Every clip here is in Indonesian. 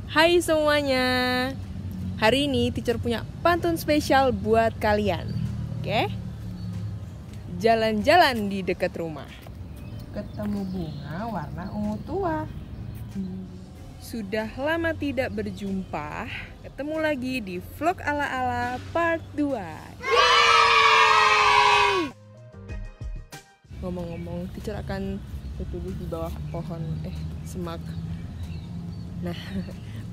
Hai semuanya. Hari ini teacher punya pantun spesial buat kalian. Oke? Jalan-jalan di dekat rumah, ketemu bunga warna ungu tua. Sudah lama tidak berjumpa, ketemu lagi di vlog ala-ala part 2. Ngomong-ngomong, teacher akan tertulis di bawah pohon semak. Nah,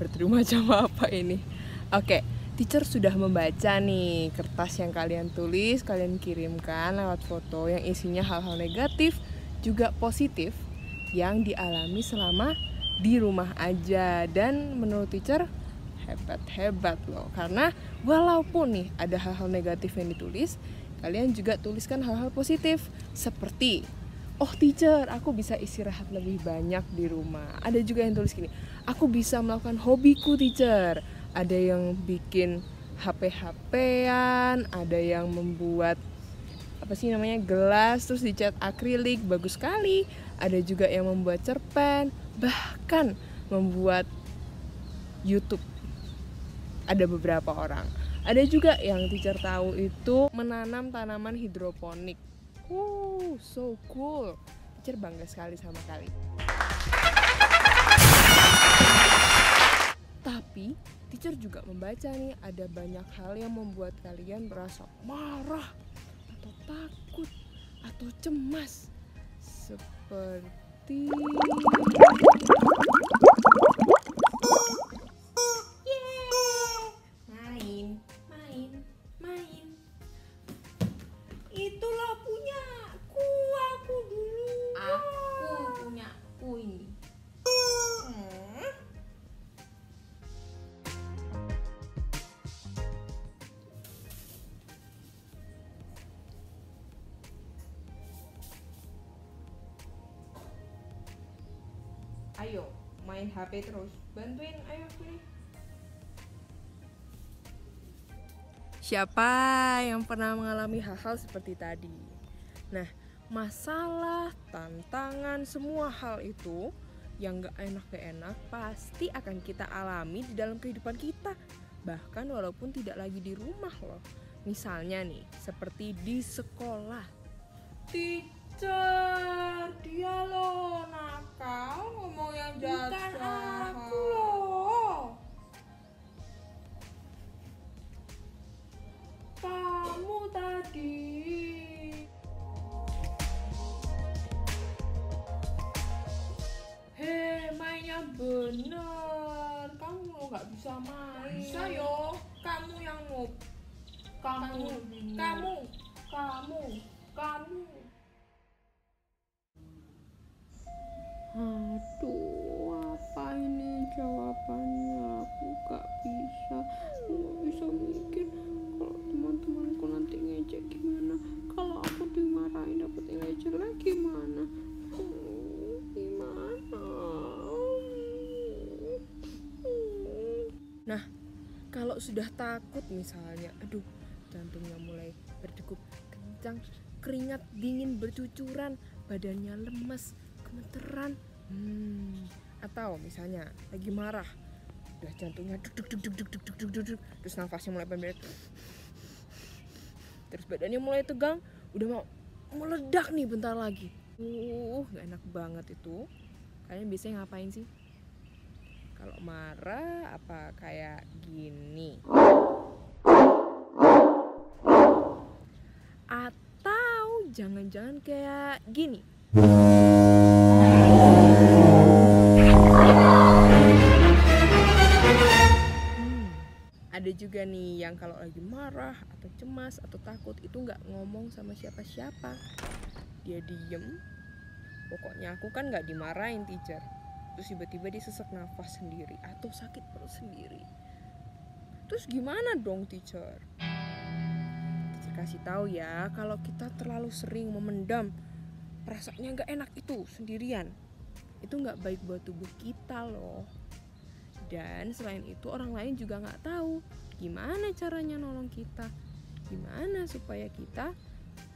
berterima macam apa ini? Oke, teacher sudah membaca nih kertas yang kalian tulis, kalian kirimkan lewat foto yang isinya hal-hal negatif juga positif yang dialami selama di rumah aja. Dan menurut teacher hebat loh, karena walaupun nih ada hal-hal negatif yang ditulis, kalian juga tuliskan hal-hal positif seperti oh teacher, aku bisa istirahat lebih banyak di rumah. Ada juga yang tulis gini, aku bisa melakukan hobiku teacher. Ada yang bikin HP-HPan, ada yang membuat gelas terus dicat akrilik, bagus sekali. Ada juga yang membuat cerpen, bahkan membuat YouTube. Ada beberapa orang. Ada juga yang teacher tahu itu menanam tanaman hidroponik. So cool. Teacher bangga sekali sama kalian. Tapi teacher juga membaca nih, ada banyak hal yang membuat kalian merasa marah atau takut atau cemas. Seperti main. Itulah punyaku, aku dulu. Aku punyaku ini. Ayo, main HP terus. Bantuin, ayo sini. Siapa yang pernah mengalami hal-hal seperti tadi? Nah, masalah, tantangan, semua hal itu yang gak enak pasti akan kita alami di dalam kehidupan kita. Bahkan walaupun tidak lagi di rumah loh. Misalnya nih, seperti di sekolah. Teacher, dia loh nakal, ngomong yang jahat. Bukan aku loh. Kamu tadi. Mainnya bener. Kamu nggak bisa main. Bisa yo. Kamu yang noob. Kamu. Aduh, apa ini jawabannya? Aku gak bisa mikir. Kalau teman-temanku nanti ngejek gimana? Kalau aku dimarahin dapet nilai jelek gimana? Nah, kalau sudah takut misalnya, aduh, jantungnya mulai berdegup kencang, keringat dingin bercucuran, badannya lemes, gemeteran, atau misalnya lagi marah, udah jantungnya duk, terus nafasnya mulai pendek, terus badannya mulai tegang, udah mau meledak nih bentar lagi. Gak enak banget itu. Kalian biasanya ngapain sih? Kalau marah apa kayak gini? Atau jangan-jangan kayak gini? Ada juga nih yang kalau lagi marah atau cemas atau takut itu nggak ngomong sama siapa-siapa. Dia diem. Pokoknya aku kan nggak dimarahin teacher. Terus tiba-tiba dia sesak nafas sendiri atau sakit perut sendiri. Terus gimana dong teacher? Teacher kasih tahu ya, kalau kita terlalu sering memendam perasaannya nggak enak itu sendirian, itu nggak baik buat tubuh kita loh. Dan selain itu orang lain juga nggak tahu gimana caranya nolong kita, gimana supaya kita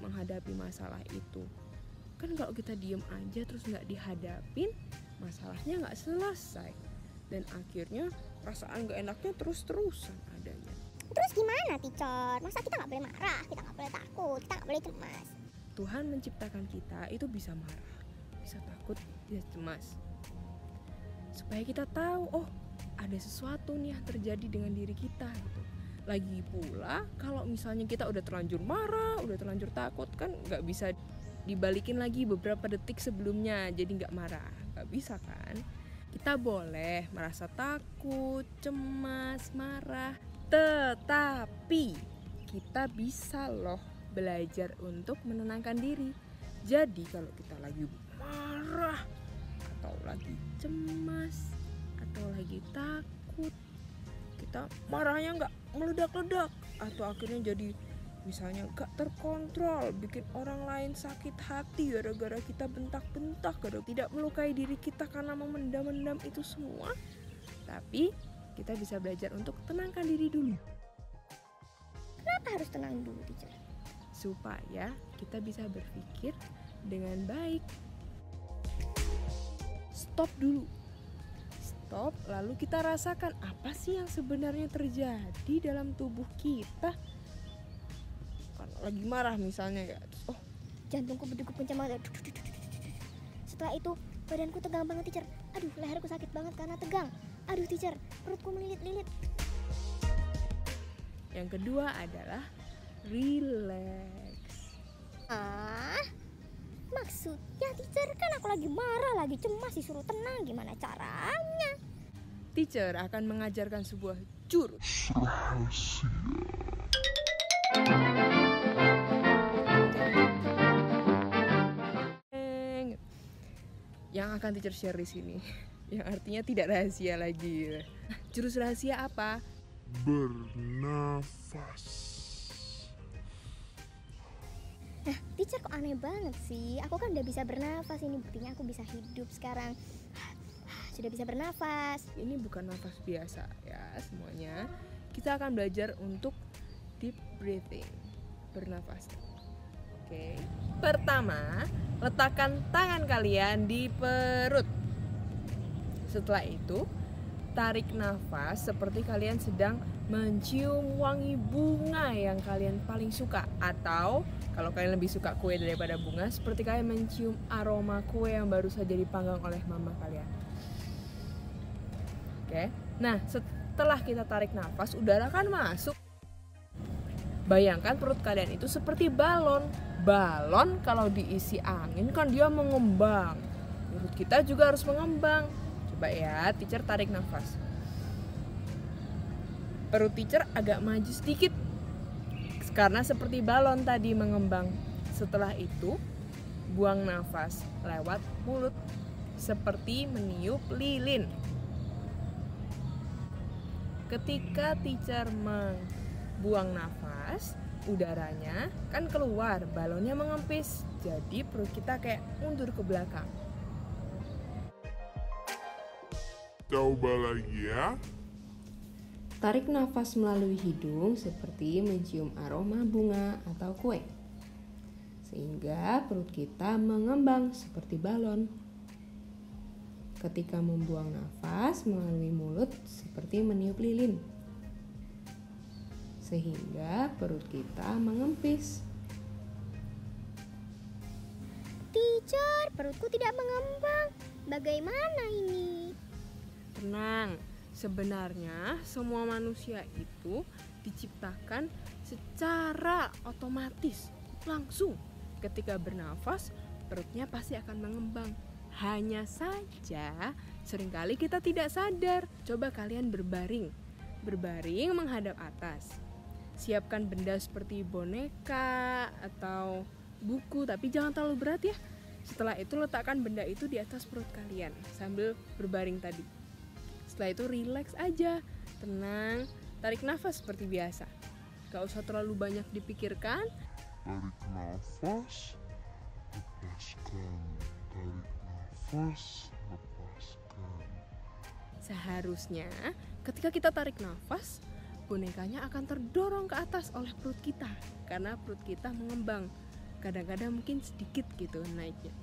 menghadapi masalah itu. Kan kalau kita diem aja terus nggak dihadapin, masalahnya nggak selesai. dan akhirnya perasaan gak enaknya terus-terusan adanya. Terus gimana, teacher? Masa kita nggak boleh marah, kita nggak boleh takut, kita nggak boleh cemas? Tuhan menciptakan kita itu bisa marah, bisa takut, bisa cemas, supaya kita tahu, oh ada sesuatu nih yang terjadi dengan diri kita gitu. Lagi pula kalau misalnya kita udah terlanjur marah, udah terlanjur takut, kan nggak bisa dibalikin lagi beberapa detik sebelumnya jadi nggak marah, nggak bisa kan. Kita boleh merasa takut, cemas, marah, tetapi kita bisa loh belajar untuk menenangkan diri. Jadi kalau kita lagi marah atau lagi cemas atau lagi takut, kita marahnya nggak meledak-ledak atau akhirnya jadi misalnya gak terkontrol, bikin orang lain sakit hati gara-gara kita bentak-bentak, gara-gara tidak melukai diri kita karena memendam-mendam itu semua. Tapi kita bisa belajar untuk tenangkan diri dulu. Kenapa harus tenang dulu, teacher? Supaya kita bisa berpikir dengan baik. Stop dulu. Stop, lalu kita rasakan apa sih yang sebenarnya terjadi dalam tubuh kita. Kalau lagi marah misalnya ya, terus, oh Jantungku berdegup kencang banget. Setelah itu badanku tegang banget, teacher. Aduh, leherku sakit banget karena tegang. Aduh, teacher, perutku melilit-lilit. yang kedua adalah relax. Maksudnya, teacher, kan aku lagi marah, lagi cemas, disuruh tenang. Gimana caranya? Teacher akan mengajarkan sebuah jurus yang akan teacher share di sini, yang artinya tidak rahasia lagi. Jurus rahasia apa? Bernafas. Nah, teacher kok aneh banget sih? Aku kan udah bisa bernafas, ini buktinya aku bisa hidup sekarang. Sudah bisa bernafas. Ini bukan nafas biasa ya semuanya. Kita akan belajar untuk deep breathing, bernafas. Oke. Pertama, letakkan tangan kalian di perut. Setelah itu, tarik nafas seperti kalian sedang mencium wangi bunga yang kalian paling suka. Atau kalau kalian lebih suka kue daripada bunga, seperti kalian mencium aroma kue yang baru saja dipanggang oleh mama kalian. Oke. Nah, setelah kita tarik nafas, udara kan masuk. Bayangkan perut kalian itu seperti balon. Balon kalau diisi angin kan dia mengembang. Perut kita juga harus mengembang. Coba ya, teacher tarik nafas. Perut teacher agak maju sedikit karena seperti balon tadi mengembang. Setelah itu, buang nafas lewat mulut seperti meniup lilin. Ketika teacher membuang nafas, udaranya kan keluar, balonnya mengempis. Jadi perut kita kayak mundur ke belakang. Coba lagi ya. Tarik nafas melalui hidung seperti mencium aroma bunga atau kue. Sehingga perut kita mengembang seperti balon. Ketika membuang nafas melalui mulut seperti meniup lilin. Sehingga perut kita mengempis. Teacher, perutku tidak mengembang. Bagaimana ini? Tenang, sebenarnya semua manusia itu diciptakan secara otomatis, langsung. Ketika bernafas, perutnya pasti akan mengembang. Hanya saja seringkali kita tidak sadar. Coba kalian berbaring. Berbaring menghadap atas. Siapkan benda seperti boneka atau buku, tapi jangan terlalu berat ya. Setelah itu letakkan benda itu di atas perut kalian sambil berbaring tadi. Setelah itu relax aja, tenang, tarik nafas seperti biasa. Gak usah terlalu banyak dipikirkan. Tarik nafas, lepaskan. Tarik nafas, lepaskan. Seharusnya ketika kita tarik nafas, bonekanya akan terdorong ke atas oleh perut kita karena perut kita mengembang. Kadang-kadang mungkin sedikit gitu naiknya.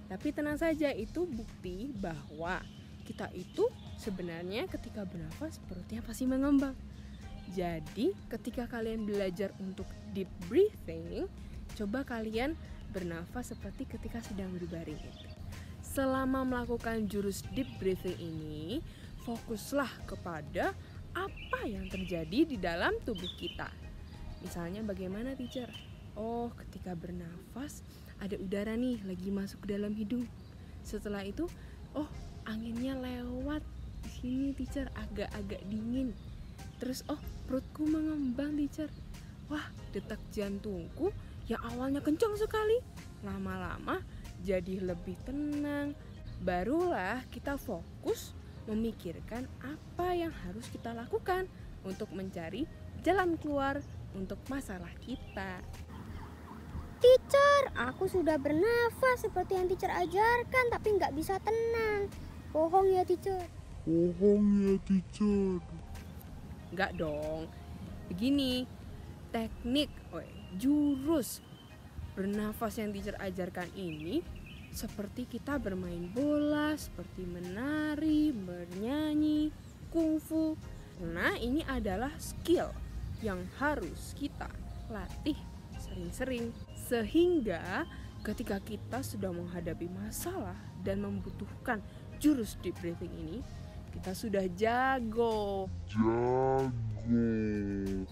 Tapi tenang saja, itu bukti bahwa kita itu Sebenarnya ketika bernafas perutnya pasti mengembang. Jadi ketika kalian belajar untuk deep breathing, coba kalian bernafas seperti ketika sedang berbaring itu. Selama melakukan jurus deep breathing ini, fokuslah kepada apa yang terjadi di dalam tubuh kita. Misalnya bagaimana teacher? Oh, ketika bernafas ada udara nih lagi masuk ke dalam hidung. Setelah itu, oh anginnya lewat di sini teacher, agak-agak dingin. Terus oh perutku mengembang teacher. Wah, detak jantungku yang awalnya kencang sekali, lama-lama jadi lebih tenang. Barulah kita fokus memikirkan apa yang harus kita lakukan untuk mencari jalan keluar untuk masalah kita. Teacher, aku sudah bernafas seperti yang teacher ajarkan, tapi nggak bisa tenang. Bohong ya teacher. Bohong ya teacher. Enggak dong. Begini, teknik jurus bernafas yang teacher ajarkan ini seperti kita bermain bola, seperti menari, bernyanyi, kungfu. Nah, ini adalah skill yang harus kita latih sering-sering, sehingga ketika kita sudah menghadapi masalah dan membutuhkan jurus deep breathing ini, kita sudah jago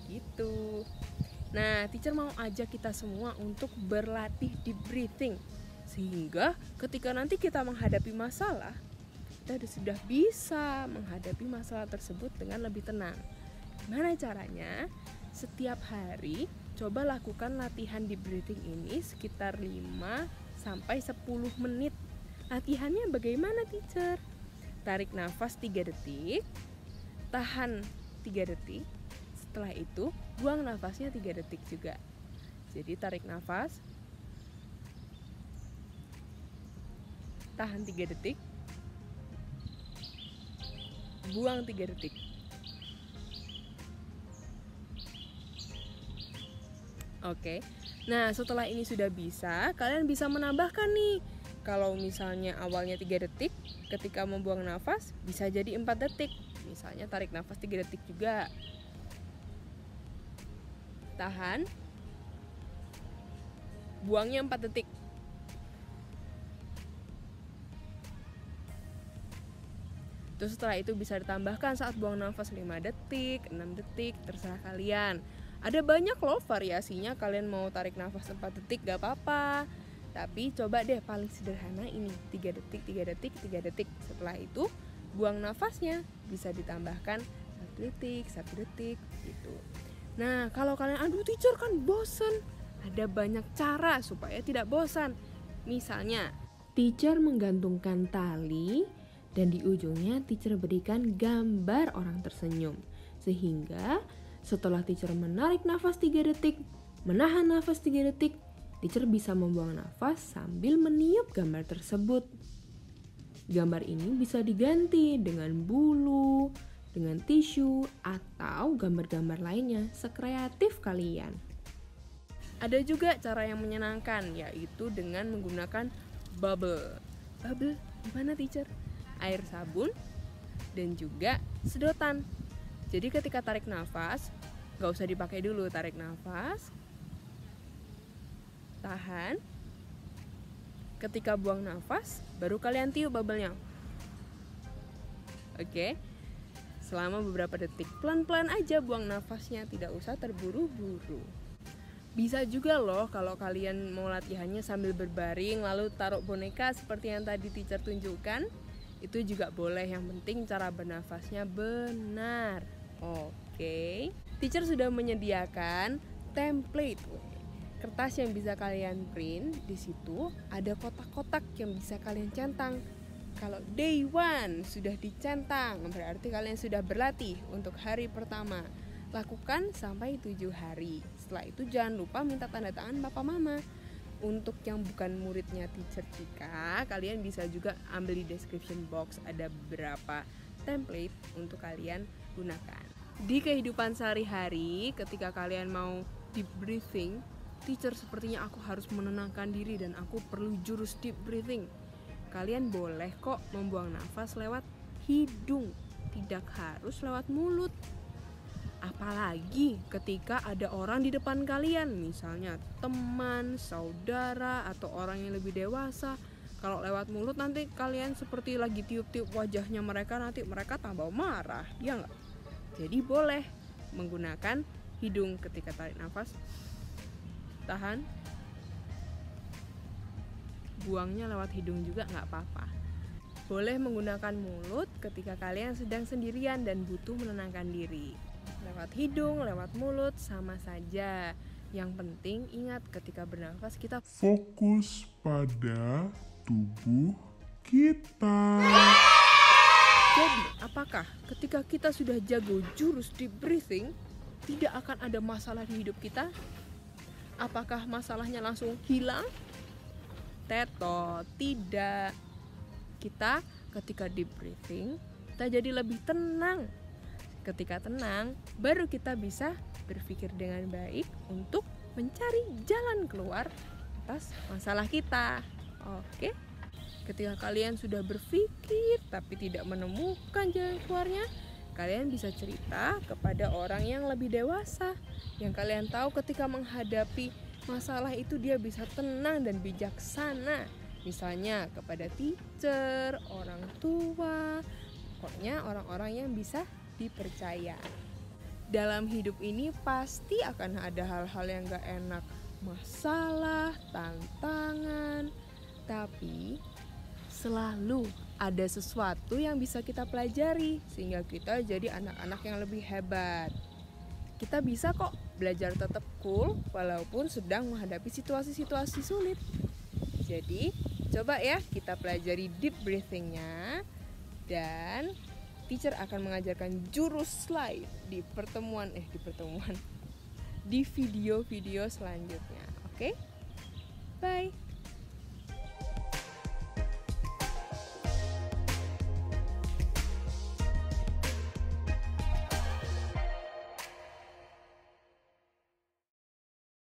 gitu. Nah, teacher mau ajak kita semua untuk berlatih deep breathing, sehingga ketika nanti kita menghadapi masalah, kita sudah bisa menghadapi masalah tersebut dengan lebih tenang. Gimana caranya? Setiap hari coba lakukan latihan deep breathing ini sekitar 5-10 menit. Latihannya bagaimana teacher? Tarik nafas 3 detik, tahan 3 detik, setelah itu buang nafasnya 3 detik juga. Jadi tarik nafas, tahan 3 detik, buang 3 detik. Oke, nah setelah ini sudah bisa, kalian bisa menambahkan nih. Kalau misalnya awalnya 3 detik, ketika membuang nafas bisa jadi 4 detik. Misalnya tarik nafas 3 detik juga. Tahan. Buangnya 4 detik. Terus setelah itu bisa ditambahkan saat buang nafas 5 detik, 6 detik, terserah kalian. Ada banyak loh variasinya, kalian mau tarik nafas 4 detik gak apa-apa. Tapi coba deh paling sederhana ini, 3 detik, 3 detik, 3 detik. Setelah itu buang nafasnya, bisa ditambahkan 1 detik, 1 detik gitu. Nah, kalau kalian aduh teacher kan bosen, ada banyak cara supaya tidak bosan. Misalnya, teacher menggantungkan tali dan di ujungnya teacher berikan gambar orang tersenyum. Sehingga setelah teacher menarik nafas 3 detik, menahan nafas 3 detik, teacher bisa membuang nafas sambil meniup gambar tersebut. Gambar ini bisa diganti dengan bulu, dengan tisu, atau gambar-gambar lainnya, sekreatif kalian. Ada juga cara yang menyenangkan, yaitu dengan menggunakan bubble. Bubble gimana teacher? Air sabun dan juga sedotan. Jadi ketika tarik nafas, gak usah dipakai dulu, tarik nafas, tahan. Ketika buang nafas, baru kalian tiup bubble-nya. Oke. Selama beberapa detik, pelan-pelan aja buang nafasnya, tidak usah terburu-buru. Bisa juga loh kalau kalian mau latihannya sambil berbaring, lalu taruh boneka seperti yang tadi teacher tunjukkan. Itu juga boleh, yang penting cara bernafasnya benar. Oke. Teacher sudah menyediakan template kertas yang bisa kalian print. Di situ ada kotak-kotak yang bisa kalian centang. Kalau day 1 sudah dicentang, berarti kalian sudah berlatih untuk hari pertama. Lakukan sampai 7 hari. Setelah itu jangan lupa minta tanda tangan papa mama. Untuk yang bukan muridnya teacher Cika, kalian bisa juga ambil di description box, ada beberapa template untuk kalian gunakan. Di kehidupan sehari-hari, ketika kalian mau deep breathing, teacher sepertinya aku harus menenangkan diri dan aku perlu jurus deep breathing. Kalian boleh kok membuang nafas lewat hidung, tidak harus lewat mulut. Apalagi ketika ada orang di depan kalian, misalnya teman, saudara, atau orang yang lebih dewasa. Kalau lewat mulut nanti kalian seperti lagi tiup-tiup wajahnya mereka, nanti mereka tambah marah, ya nggak? Jadi boleh menggunakan hidung ketika tarik nafas, tahan, buangnya lewat hidung juga nggak apa-apa. Boleh menggunakan mulut ketika kalian sedang sendirian dan butuh menenangkan diri. Lewat hidung, lewat mulut, sama saja. Yang penting ingat ketika bernafas kita Fokus pada tubuh kita. Jadi, apakah ketika kita sudah jago jurus deep breathing, tidak akan ada masalah di hidup kita? Apakah masalahnya langsung hilang? Tetot, tidak. Kita ketika deep breathing, kita jadi lebih tenang. Ketika tenang, baru kita bisa berpikir dengan baik untuk mencari jalan keluar atas masalah kita. Oke? Ketika kalian sudah berpikir tapi tidak menemukan jalan keluarnya, kalian bisa cerita kepada orang yang lebih dewasa, yang kalian tahu ketika menghadapi masalah itu dia bisa tenang dan bijaksana. Misalnya kepada teacher, orang tua, pokoknya orang-orang yang bisa dipercaya. Dalam hidup ini pasti akan ada hal-hal yang gak enak, masalah, tantangan, tapi selalu ada sesuatu yang bisa kita pelajari sehingga kita jadi anak-anak yang lebih hebat. Kita bisa kok belajar tetap cool walaupun sedang menghadapi situasi-situasi sulit. Jadi coba ya kita pelajari deep breathing-nya, dan teacher akan mengajarkan jurus slide di video-video selanjutnya. Oke? Bye.